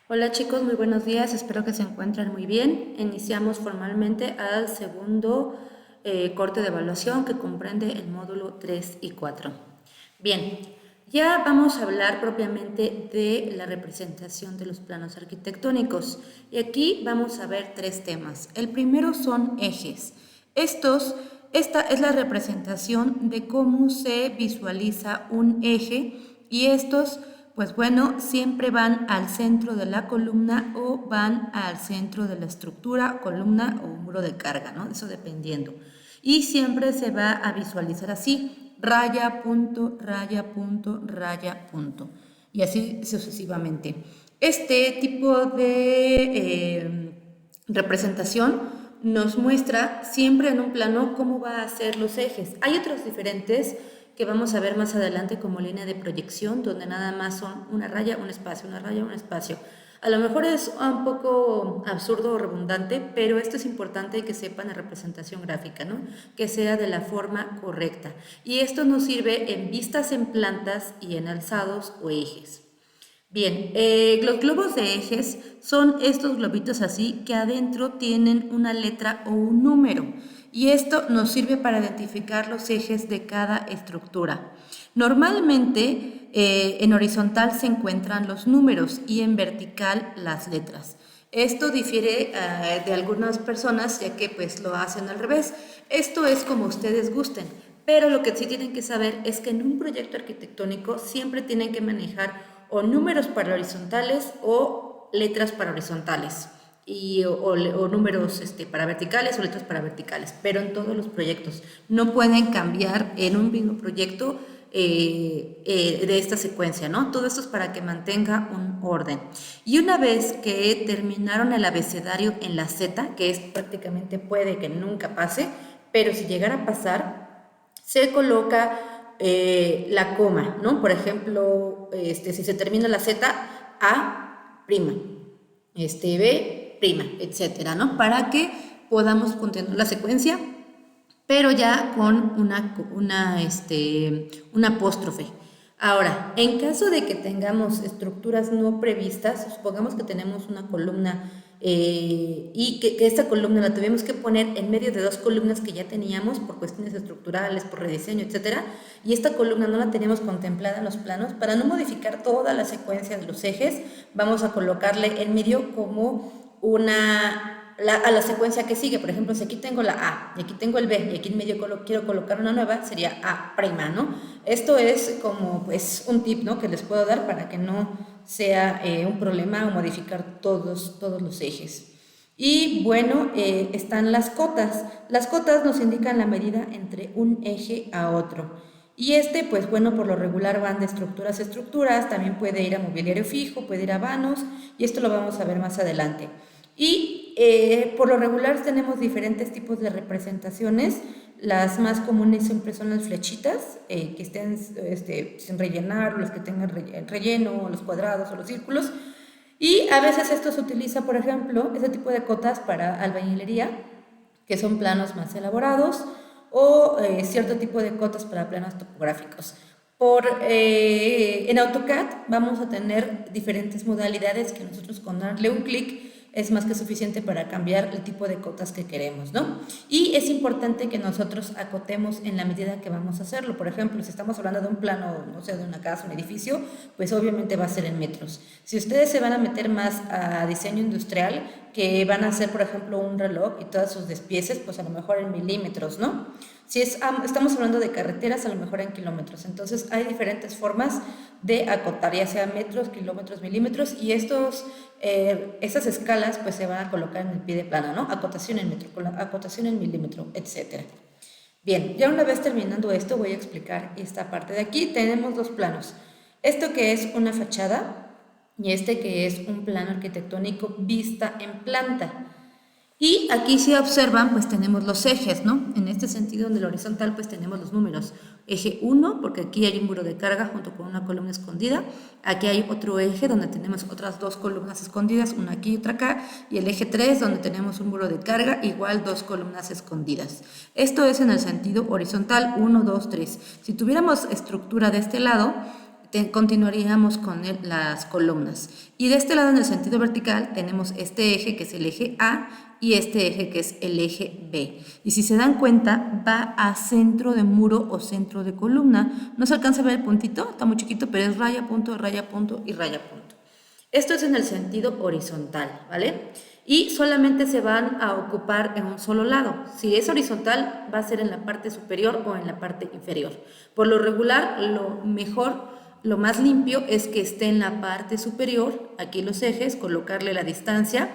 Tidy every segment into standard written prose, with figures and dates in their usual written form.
Hola chicos, muy buenos días, espero que se encuentren muy bien. Iniciamos formalmente al segundo corte de evaluación que comprende el módulo 3 y 4. Bien, ya vamos a hablar propiamente de la representación de los planos arquitectónicos y aquí vamos a ver tres temas. El primero son ejes. Esta es la representación de cómo se visualiza un eje y estos, pues bueno, siempre van al centro de la columna o van al centro de la estructura, columna o muro de carga, ¿no? Eso dependiendo. Y siempre se va a visualizar así, raya, punto, raya, punto, raya, punto. Y así sucesivamente. Este tipo de representación nos muestra siempre en un plano cómo va a ser los ejes. Hay otros diferentes que vamos a ver más adelante como línea de proyección, donde nada más son una raya, un espacio, una raya, un espacio. A lo mejor es un poco absurdo o redundante, pero esto es importante que sepan la representación gráfica, ¿no? Que sea de la forma correcta. Y esto nos sirve en vistas en plantas y en alzados o ejes. Bien, los globos de ejes son estos globitos así que adentro tienen una letra o un número y esto nos sirve para identificar los ejes de cada estructura. Normalmente en horizontal se encuentran los números y en vertical las letras. Esto difiere de algunas personas ya que pues lo hacen al revés. Esto es como ustedes gusten, pero lo que sí tienen que saber es que en un proyecto arquitectónico siempre tienen que manejar o números para horizontales o letras para horizontales o números para verticales o letras para verticales, pero en todos los proyectos. No pueden cambiar en un mismo proyecto de esta secuencia, ¿no? Todo esto es para que mantenga un orden. Y una vez que terminaron el abecedario en la Z, que es prácticamente puede que nunca pase, pero si llegara a pasar, se coloca la coma, ¿no? Por ejemplo, si se termina la Z, A', B', etcétera, ¿no? Para que podamos continuar la secuencia, pero ya con una apóstrofe. Ahora, en caso de que tengamos estructuras no previstas, supongamos que tenemos una columna y que esta columna la tuvimos que poner en medio de dos columnas que ya teníamos por cuestiones estructurales, por rediseño, etcétera, y esta columna no la teníamos contemplada en los planos, para no modificar toda la secuencia de los ejes, vamos a colocarle en medio como a la secuencia que sigue. Por ejemplo, si aquí tengo la A y aquí tengo el B y aquí en medio quiero colocar una nueva, sería A', ¿no? Esto es como pues un tip, ¿no? Que les puedo dar para que no sea un problema o modificar todos los ejes. Y bueno, están las cotas. Las cotas nos indican la medida entre un eje a otro. Y pues bueno, por lo regular van de estructuras a estructuras, también puede ir a mobiliario fijo, puede ir a vanos, y esto lo vamos a ver más adelante. Y por lo regular tenemos diferentes tipos de representaciones. Las más comunes siempre son las flechitas, que estén sin rellenar, o las que tengan relleno, los cuadrados o los círculos. Y a veces esto se utiliza, por ejemplo, ese tipo de cotas para albañilería, que son planos más elaborados, o cierto tipo de cotas para planos topográficos. En AutoCAD vamos a tener diferentes modalidades que nosotros con darle un clic es más que suficiente para cambiar el tipo de cotas que queremos, ¿no? Y es importante que nosotros acotemos en la medida que vamos a hacerlo. Por ejemplo, si estamos hablando de un plano, no sé, de una casa, un edificio, pues obviamente va a ser en metros. Si ustedes se van a meter más a diseño industrial, que van a hacer, por ejemplo, un reloj y todas sus despieces, pues a lo mejor en milímetros, ¿no? Si estamos hablando de carreteras, a lo mejor en kilómetros. Entonces hay diferentes formas de acotar, ya sea metros, kilómetros, milímetros, y esas escalas pues se van a colocar en el pie de plano, ¿no? Acotación en metro, acotación en milímetro, etcétera. Bien, ya una vez terminando esto voy a explicar esta parte de aquí. Tenemos dos planos. Esto que es una fachada y este que es un plano arquitectónico vista en planta. Y aquí si observan, pues tenemos los ejes, ¿no? En este sentido, en el horizontal, pues tenemos los números. Eje 1, porque aquí hay un muro de carga junto con una columna escondida. Aquí hay otro eje donde tenemos otras dos columnas escondidas, una aquí y otra acá. Y el eje 3, donde tenemos un muro de carga, igual dos columnas escondidas. Esto es en el sentido horizontal, 1, 2, 3. Si tuviéramos estructura de este lado, continuaríamos con las columnas. Y de este lado, en el sentido vertical, tenemos este eje que es el eje A y este eje que es el eje B. Y si se dan cuenta, va a centro de muro o centro de columna. No se alcanza a ver el puntito, está muy chiquito, pero es raya, punto y raya, punto. Esto es en el sentido horizontal, ¿vale? Y solamente se van a ocupar en un solo lado. Si es horizontal, va a ser en la parte superior o en la parte inferior. Por lo regular, lo mejor, lo más limpio es que esté en la parte superior, aquí los ejes, colocarle la distancia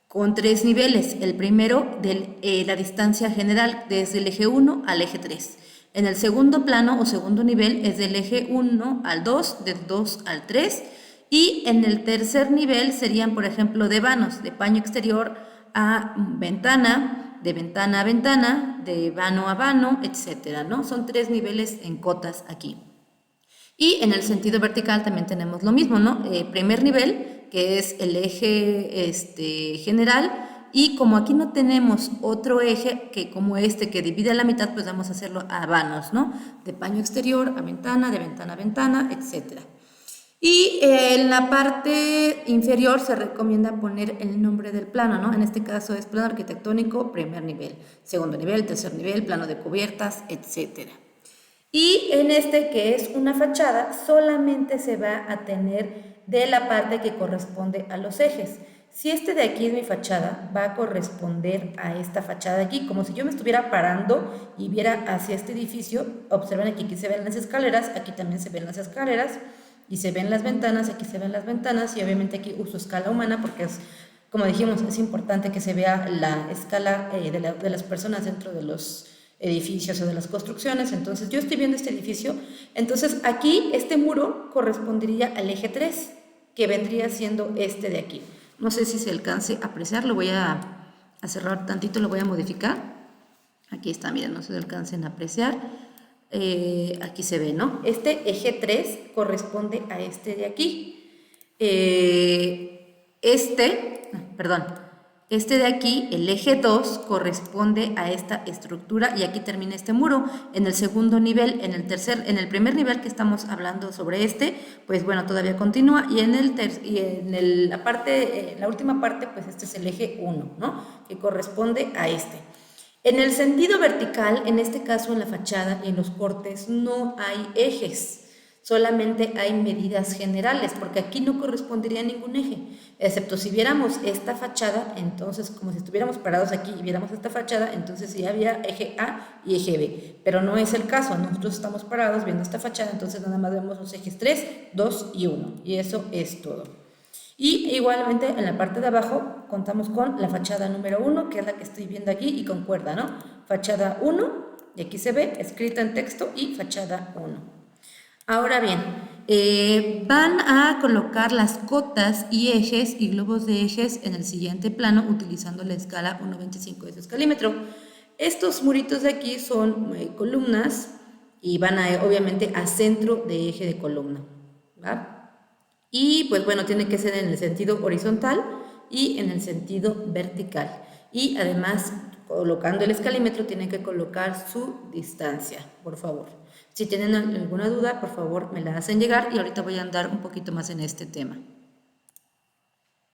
con 3 niveles. El primero, la distancia general, desde el eje 1 al eje 3. En el segundo plano o segundo nivel es del eje 1 al 2, del 2 al 3. Y en el tercer nivel serían, por ejemplo, de vanos, de paño exterior a ventana, de ventana a ventana, de vano a vano, etcétera, ¿no? Son 3 niveles en cotas aquí. Y en el sentido vertical también tenemos lo mismo, ¿no? Primer nivel, que es el eje general, y como aquí no tenemos otro eje que como este que divide a la mitad, pues vamos a hacerlo a vanos, ¿no? De paño exterior a ventana, de ventana a ventana, etcétera. Y en la parte inferior se recomienda poner el nombre del plano, ¿no? En este caso es plano arquitectónico, primer nivel, segundo nivel, tercer nivel, plano de cubiertas, etcétera. Y en este, que es una fachada, solamente se va a tener de la parte que corresponde a los ejes. Si este de aquí es mi fachada, va a corresponder a esta fachada de aquí, como si yo me estuviera parando y viera hacia este edificio. Observen aquí se ven las escaleras, aquí también se ven las escaleras, y se ven las ventanas, aquí se ven las ventanas, y obviamente aquí uso escala humana porque es, como dijimos, es importante que se vea la escala de las personas dentro de los edificios o de las construcciones. Entonces yo estoy viendo este edificio, entonces aquí este muro correspondería al eje 3, que vendría siendo este de aquí. No sé si se alcance a apreciar, lo voy a cerrar tantito, lo voy a modificar. Aquí está, miren, no se alcancen a apreciar. Aquí se ve, ¿no? Este eje 3 corresponde a este de aquí. Este de aquí, el eje 2, corresponde a esta estructura y aquí termina este muro. En el segundo nivel, en el primer nivel que estamos hablando sobre pues bueno, todavía continúa, y la última parte, pues este es el eje 1, ¿no? Que corresponde a este. En el sentido vertical, en este caso en la fachada y en los cortes, no hay ejes, solamente hay medidas generales, porque aquí no correspondería a ningún eje, excepto si viéramos esta fachada, entonces como si estuviéramos parados aquí y viéramos esta fachada, entonces sí había eje A y eje B, pero no es el caso. Nosotros estamos parados viendo esta fachada, entonces nada más vemos los ejes 3, 2 y 1, y eso es todo. Y igualmente en la parte de abajo contamos con la fachada número 1, que es la que estoy viendo aquí y concuerda, ¿no? Fachada 1, y aquí se ve escrita en texto, y fachada 1. Ahora bien, van a colocar las cotas y ejes y globos de ejes en el siguiente plano utilizando la escala 1.25 de su escalímetro. Estos muritos de aquí son columnas y van obviamente a centro de eje de columna, ¿va? Y pues bueno, tiene que ser en el sentido horizontal y en el sentido vertical. Y además, colocando el escalímetro, tienen que colocar su distancia, por favor. Si tienen alguna duda, por favor me la hacen llegar y ahorita voy a andar un poquito más en este tema.